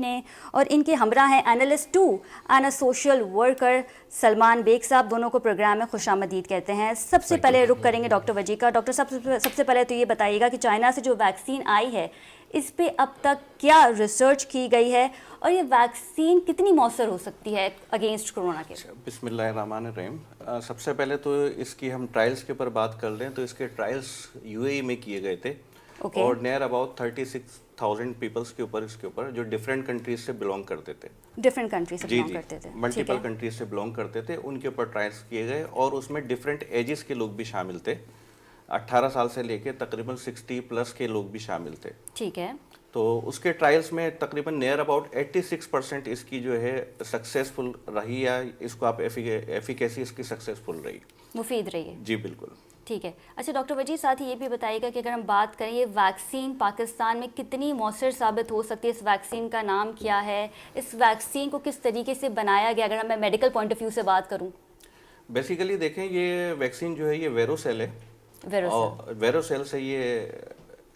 نے اور ان کے ہمراہ ہیں analyst 2 and social worker Salman Baig صاحب. دونوں کو پروگرام میں خوش آمدید کہتے ہیں. سب سے پہلے رخ کریں گے ڈاکٹر وجیح کا. ڈاکٹر صاحب سب سے پہلے تو یہ بتائیے گا کہ چائنا سے جو ویکسین آئی ہے اس پہ اب تک کیا ریسرچ کی گئی ہے اور یہ ویکسین کتنی مؤثر ہو سکتی ہے اگینسٹ کرونا کے؟ بسم اللہ الرحمن الرحیم. سب سے پہلے تو اس کی ہم ٹرائلز کے اوپر بات کر لیں تو اس کے ٹرائلز UAE میں کیے گئے تھے اور نیئر اباؤٹ 36,000 پیپلس کے اوپر جو ڈفرینٹ کنٹریز سے بلانگ کرتے تھے. ڈفرینٹ کنٹریز سے بلانگ کرتے تھے. ملٹیپل کنٹریز سے بلانگ کرتے تھے, ان کے اوپر ٹرائلز کیے گئے اور اس میں ڈفرینٹ ایجز کے لوگ بھی شامل تھے. 18 سال سے لے کے تقریباً 60+ کے لوگ بھی شامل تھے. ٹھیک ہے. تو اس کے ٹرائلز میں تقریباً نیئر اباؤٹ 86% اس کی جو ہے سکسیزفل رہی, یا اس کو آپ ایفیکیسی اس کی سکسیزفل رہی, مفید رہی ہے. جی بالکل. ٹھیک ہے. اچھا ڈاکٹر وجیح ساتھ ہی یہ بھی بتائیے گا کہ اگر ہم بات کریں یہ ویکسین پاکستان میں کتنی مؤثر ثابت ہو سکتی ہے, اس ویکسین کا نام کیا ہے, اس ویکسین کو کس طریقے سے بنایا گیا, اگر میں میڈیکل پوائنٹ آف ویو سے بات کروں؟ بیسیکلی دیکھیں یہ ویکسین جو ہے یہ ویروسیل ہے, اور ویروسیل سے یہ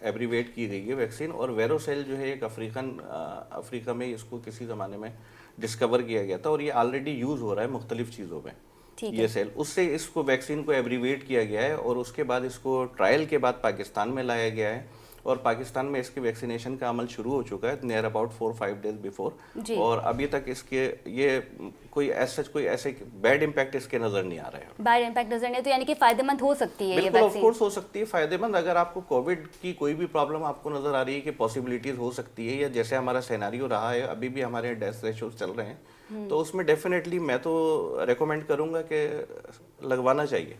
ایبریویٹ کی گئی ہے ویکسین. اور ویروسیل جو ہے ایک افریقہ میں اس کو کسی زمانے میں ڈسکور کیا گیا تھا اور یہ آلریڈی یوز ہو رہا ہے مختلف چیزوں میں یہ سیل. اس سے اس کو ویکسین کو ایبریویٹ کیا گیا ہے اور اس کے بعد اس کو ٹرائل کے بعد پاکستان میں لایا گیا ہے اور پاکستان میں اس کے ویکسینیشن کا عمل شروع ہو چکا ہے نیئر اباؤٹ 4-5 ڈیز بیفور. اور ابھی تک اس کے یہ کوئی ایسے بیڈ امپیکٹ اس کے نظر نہیں آ رہے ہیں. بیڈ امپیکٹ نظر نہیں, تو یعنی کہ فائدہ مند ہو سکتی ہے یہ بالکل, آف کورس ہو سکتی ہے فائدہ مند. اگر آپ کو کووڈ کی کوئی بھی پرابلم آپ کو نظر آ رہی ہے کہ پاسبلٹیز ہو سکتی ہے, یا جیسے ہمارا سیناریو رہا ہے ابھی بھی ہمارے ڈیتھ ریشوز چل رہے ہیں, تو اس میں ڈیفینیٹلی میں تو ریکمینڈ کروں گا کہ لگوانا چاہیے.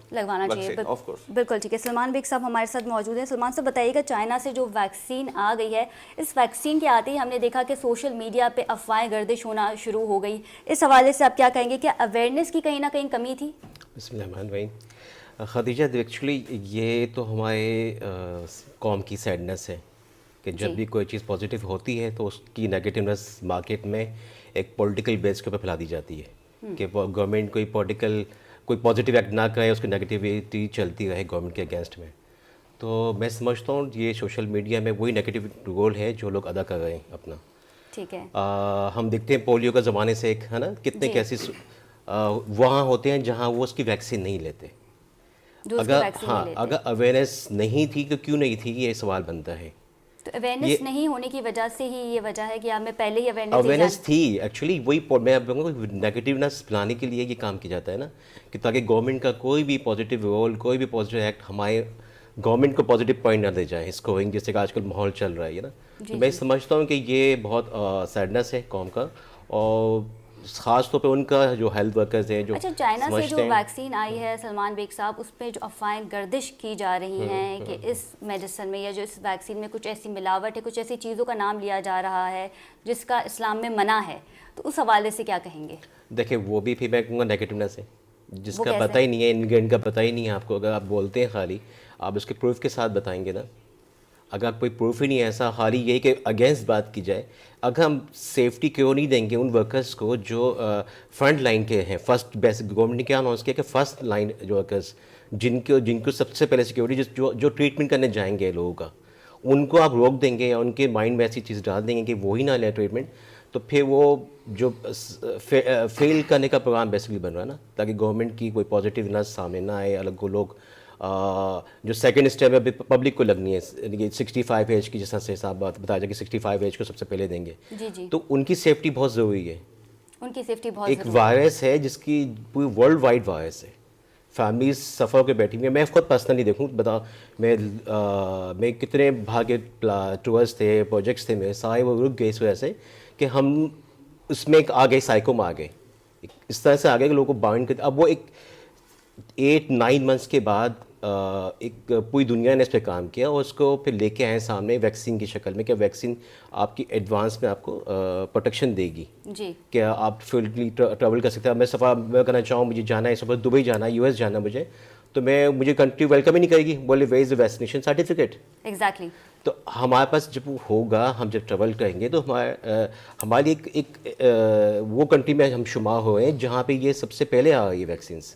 Of course. بالکل ٹھیک ہے. سلمان بیگ صاحب ہمارے ساتھ موجود ہیں. سلمان صاحب بتائیے گا, چائنا سے جو ویکسین آ گئی ہے, اس ویکسین کے آتے ہی ہم نے دیکھا کہ سوشل میڈیا پہ افواہیں گردش ہونا شروع ہو گئی. اس حوالے سے آپ کیا کہیں گے, کیا اویئرنیس کی کہیں نہ کہیں کمی تھی؟ بسم اللہ الرحمن الرحیم. خدیجہ ایکچولی یہ تو ہمارے قوم کی سیڈنس ہے کہ جب بھی کوئی چیز پازیٹیو ہوتی ہے تو اس کی نیگیٹیونیس مارکیٹ میں ایک پولیٹیکل بیس کے اوپر پھیلا دی جاتی ہے کہ گورنمنٹ کوئی پازیٹیو ایکٹ نہ کرے, اس کی نیگیٹیوٹی چلتی رہے گورنمنٹ کے اگینسٹ میں. تو میں سمجھتا ہوں یہ سوشل میڈیا میں وہی نیگیٹیو رول ہے جو لوگ ادا کر رہے ہیں اپنا. ٹھیک ہے. ہم دیکھتے ہیں پولیو کا زمانے سے ایک ہے نا, کتنے کیسے وہاں ہوتے ہیں جہاں وہ اس کی ویکسین نہیں لیتے. اگر اویئرنیس نہیں تھی تو کیوں نہیں تھی, یہ سوال بنتا ہے. تو اویئرنیس نہیں ہونے کی وجہ سے ہی یہ وجہ ہے کہ آپ میں پہلے ہی اویئرنیس تھی. ایکچولی وہی میں نیگیٹیونیس پھیلانے کے لیے یہ کام کیا جاتا ہے نا, کہ تاکہ گورنمنٹ کا کوئی بھی پازیٹیو رول, کوئی بھی پازیٹیو ایکٹ ہمارے گورنمنٹ کو پازیٹیو پوائنٹ نہ دے جائے اسکورنگ, جیسے کہ آج کل ماحول چل رہا ہے نا. میں سمجھتا ہوں کہ یہ بہت سیڈنس ہے قوم کا, اور خاص طور پہ ان کا جو ہیلتھ ورکرز ہیں جو. اچھا, چائنا سے جو ویکسین آئی ہے سلمان بیگ صاحب, اس پہ جو افواہیں گردش کی جا رہی ہیں کہ اس میڈیسن میں یا جو اس ویکسین میں کچھ ایسی ملاوٹ ہے, کچھ ایسی چیزوں کا نام لیا جا رہا ہے جس کا اسلام میں منع ہے, تو اس حوالے سے کیا کہیں گے؟ دیکھیں وہ بھی پھر میں کہوں گا نیگیٹیونیس ہے, جس کا پتہ ہی نہیں ہے, انگریڈینٹ کا پتہ ہی نہیں ہے آپ کو. اگر آپ بولتے ہیں خالی, آپ اس کے پروف کے ساتھ بتائیں گے نا. اگر کوئی پروف ہی نہیں ہے ایسا, خالی یہی کہ اگینسٹ بات کی جائے, اگر ہم سیفٹی کیوں نہیں دیں گے ان ورکرز کو جو فرنٹ لائن کے ہیں. فرسٹ بیسک گورنمنٹ نے کیا اناؤنس کیا کہ فرسٹ لائن جو ورکرز جن کو سب سے پہلے سیکورٹی جو ٹریٹمنٹ کرنے جائیں گے لوگوں کا, ان کو آپ روک دیں گے یا ان کے مائنڈ میں ایسی چیز ڈال دیں گے کہ وہی نہ لیں ٹریٹمنٹ, تو پھر وہ جو فیل کرنے کا پروگرام بیسکلی بن رہا ہے نا, تاکہ گورنمنٹ کی کوئی پازیٹیونیس سامنے نہ آئے. الگ کو لوگ جو سیکنڈ اسٹیپ ہے پبلک کو لگنی ہے, 65 ایج کی, جس طرح سے حساب بتایا جائے کہ 65 ایج کو سب سے پہلے دیں گے, تو ان کی سیفٹی بہت ضروری ہے. ان کی سیفٹی بہت ایک وائرس ہے جس کی پوری ورلڈ وائڈ وائرس ہے, فیملیز سفر کے بیٹھی ہوئی ہیں. میں خود پرسنلی دیکھوں بتا, میں کتنے بھاگے ٹورس تھے, پروجیکٹس تھے میرے, سارے وہ رک گئے اس وجہ سے کہ ہم اس میں ایک آ گئے, سائیکو میں آ گئے, اس طرح سے آ گئے کہ لوگوں کو بائنڈ کرتے. اب وہ ایک 8-9 منتھس کے بعد ایک پوری دنیا نے اس پہ کام کیا اور اس کو پھر لے کے آئے سامنے ویکسین کی شکل میں, کہ ویکسین آپ کی ایڈوانس میں آپ کو پروٹیکشن دے گی کہ آپ فریلی ٹریول کر سکتے ہیں. میں سفر میں کرنا چاہوں, مجھے جانا ہے سفر, دبئی جانا ہے, US جانا مجھے, تو مجھے کنٹری ویلکم ہی نہیں کرے گی, بولے where is the vaccination certificate. Exactly. تو ہمارے پاس جب ہوگا, ہم جب ٹریول کریں گے تو ہماری ایک وہ کنٹری میں ہم شمار ہوئے ہیں جہاں پہ یہ سب سے پہلے آ رہی ہے ویکسینس.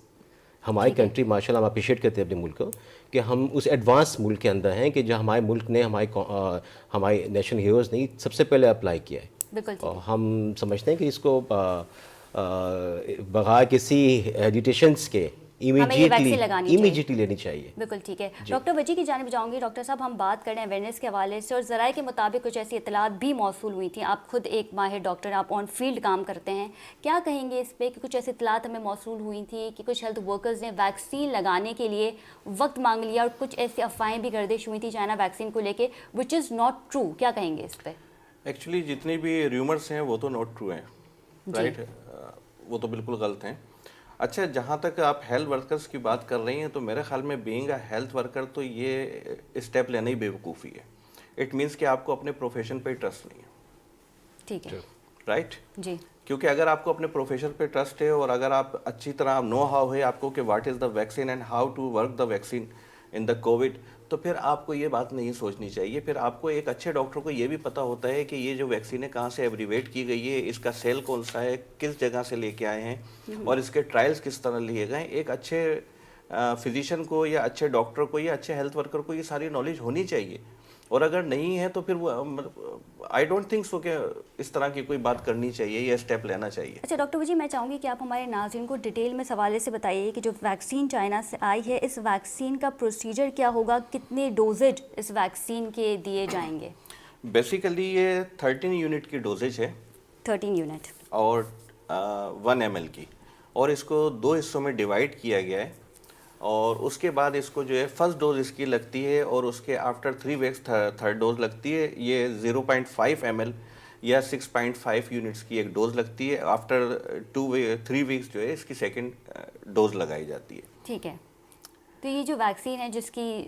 ہماری کنٹری ماشاء اللہ ہم اپریشیٹ کرتے ہیں اپنے ملک کو کہ ہم اس ایڈوانس ملک کے اندر ہیں کہ جو ہمارے ملک نے ہمارے نیشنل ہیروز نے سب سے پہلے اپلائی کیا ہے. بالکل ٹھیک اور ہم سمجھتے ہیں کہ اس کو بغیر کسی ایجیٹیشنس کے ویکسین لگانی چاہیے۔ امیجیٹلی لینی چاہیے۔ بالکل ٹھیک ہے، ڈاکٹر وجی کی جانب جاؤں گی۔ ڈاکٹر صاحب ہم بات کریں اویئرنیس کے حوالے سے، اور ذرائع کے مطابق کچھ ایسی اطلاعات بھی موصول ہوئی تھیں، آپ خود ایک ماہر ڈاکٹر، آپ آن فیلڈ کام کرتے ہیں، کیا کہیں گے اس پہ کہ کچھ ایسی اطلاعات ہمیں موصول ہوئی تھیں کہ کچھ ہیلتھ ورکرز نے ویکسین لگانے کے لیے وقت مانگ لیا اور کچھ ایسی افواہیں بھی گردش ہوئی تھیں چائنا ویکسین کو لے کے وچ از ناٹ ٹرو، کیا کہیں گے اس پہ؟ ایکچولی جتنی بھی ریومرس ہیں وہ تو ناٹ ٹرو ہیں، رائٹ، وہ تو بالکل غلط ہیں۔ اچھا، جہاں تک آپ ہیلتھ ورکرز کی بات کر رہی ہیں تو میرے خیال میں بینگ اے ہیلتھ ورکر تو یہ اسٹیپ لینا ہی بے وقوفی ہے۔ اٹ مینس کہ آپ کو اپنے پروفیشن پہ ٹرسٹ نہیں ہے، ٹھیک ہے، رائٹ؟ جی، کیونکہ اگر آپ کو اپنے پروفیشن پہ ٹرسٹ ہے اور اگر آپ اچھی طرح نو ہاؤ ہے آپ کو کہ what is the vaccine and how to work the vaccine in the COVID, تو پھر آپ کو یہ بات نہیں سوچنی چاہیے۔ پھر آپ کو ایک اچھے ڈاکٹر کو یہ بھی پتہ ہوتا ہے کہ یہ جو ویکسین ہے کہاں سے ایبریویٹ کی گئی ہے، اس کا سیل کون سا ہے، کس جگہ سے لے کے آئے ہیں اور اس کے ٹرائلز کس طرح لیے گئے ہیں۔ ایک اچھے فزیشین کو یا اچھے ڈاکٹر کو یا اچھے ہیلتھ ورکر کو یہ ساری نالج ہونی چاہیے، اور اگر نہیں ہے تو پھر وہ آئی ڈونٹ تھنک سو کہ اس طرح کی کوئی بات کرنی چاہیے یا اسٹیپ لینا چاہیے۔ اچھا ڈاکٹر وجی، میں چاہوں گی کہ آپ ہمارے ناظرین کو ڈیٹیل میں اس حوالے سے بتائیے کہ جو ویکسین چائنا سے آئی ہے، اس ویکسین کا پروسیجر کیا ہوگا، کتنے ڈوزج اس ویکسین کے دیے جائیں گے؟ بیسیکلی یہ 13 یونٹ کی ڈوزیج ہے، 13 یونٹ اور 1 ml کی، اور اس کو 2 حصوں میں ڈیوائڈ کیا گیا ہے، اور اس کے بعد اس کو جو ہے فرسٹ ڈوز اس کی لگتی ہے اور اس کے آفٹر 3 ویکس تھرڈ ڈوز لگتی ہے۔ یہ 0.5 ml یا 6.5 یونٹس کی ایک ڈوز لگتی ہے، آفٹر 3 ویکس جو ہے اس کی سیکنڈ ڈوز لگائی جاتی ہے۔ ٹھیک ہے، تو یہ جو ویکسین ہے جس کی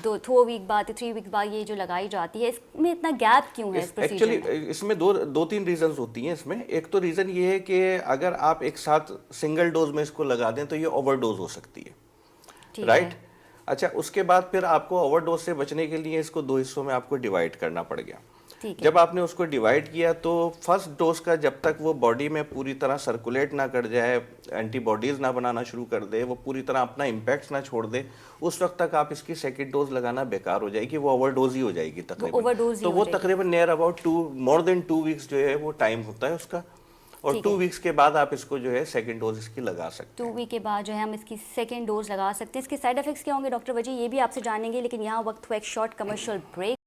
2 ویک بعد 3 ویک بعد یہ جو لگائی جاتی ہے، اس میں اتنا گیپ کیوں ہے اس پروسیجر میں؟ ایکچولی اس میں دو تین ریزنز ہوتی ہیں اس میں۔ ایک تو ریزن یہ ہے کہ اگر آپ ایک ساتھ سنگل ڈوز میں اس کو لگا دیں تو یہ اوور ڈوز ہو سکتی ہے، رائٹ؟ اچھا، اس کے بعد پھر آپ کو اوور ڈوز سے بچنے کے لیے اس کو 2 حصوں میں آپ کو ڈیوائڈ کرنا پڑ گیا۔ جب آپ نے اس کو ڈیوائڈ کیا تو فرسٹ ڈوز کا جب تک وہ باڈی میں پوری طرح سرکولیٹ نہ کر جائے، اینٹی باڈیز نہ بنانا شروع کر دے، وہ پوری طرح اپنا امپیکٹس نہ چھوڑ دے، اس وقت تک آپ اس کی سیکنڈ ڈوز لگانا بیکار ہو جائے گی، وہ اوور ڈوز ہی ہو جائے گی تقریباً۔ تو وہ تقریباً نیئر اباؤٹ مور دین 2 ویکس جو ہے وہ ٹائم ہوتا ہے اس کا، اور 2 ویکس کے بعد آپ اس کو جو ہے سیکنڈ ڈوز اس کی لگا سکتے ہیں۔ 2 ویک کے بعد جو ہے ہم اس کی سیکنڈ ڈوز لگا سکتے ہیں۔ اس کے سائیڈ افیکٹس کیا ہوں گے ڈاکٹر وجی، یہ بھی آپ سے جانیں گے، لیکن یہاں وقت ہوا ایک شارٹ کمرشل بریک۔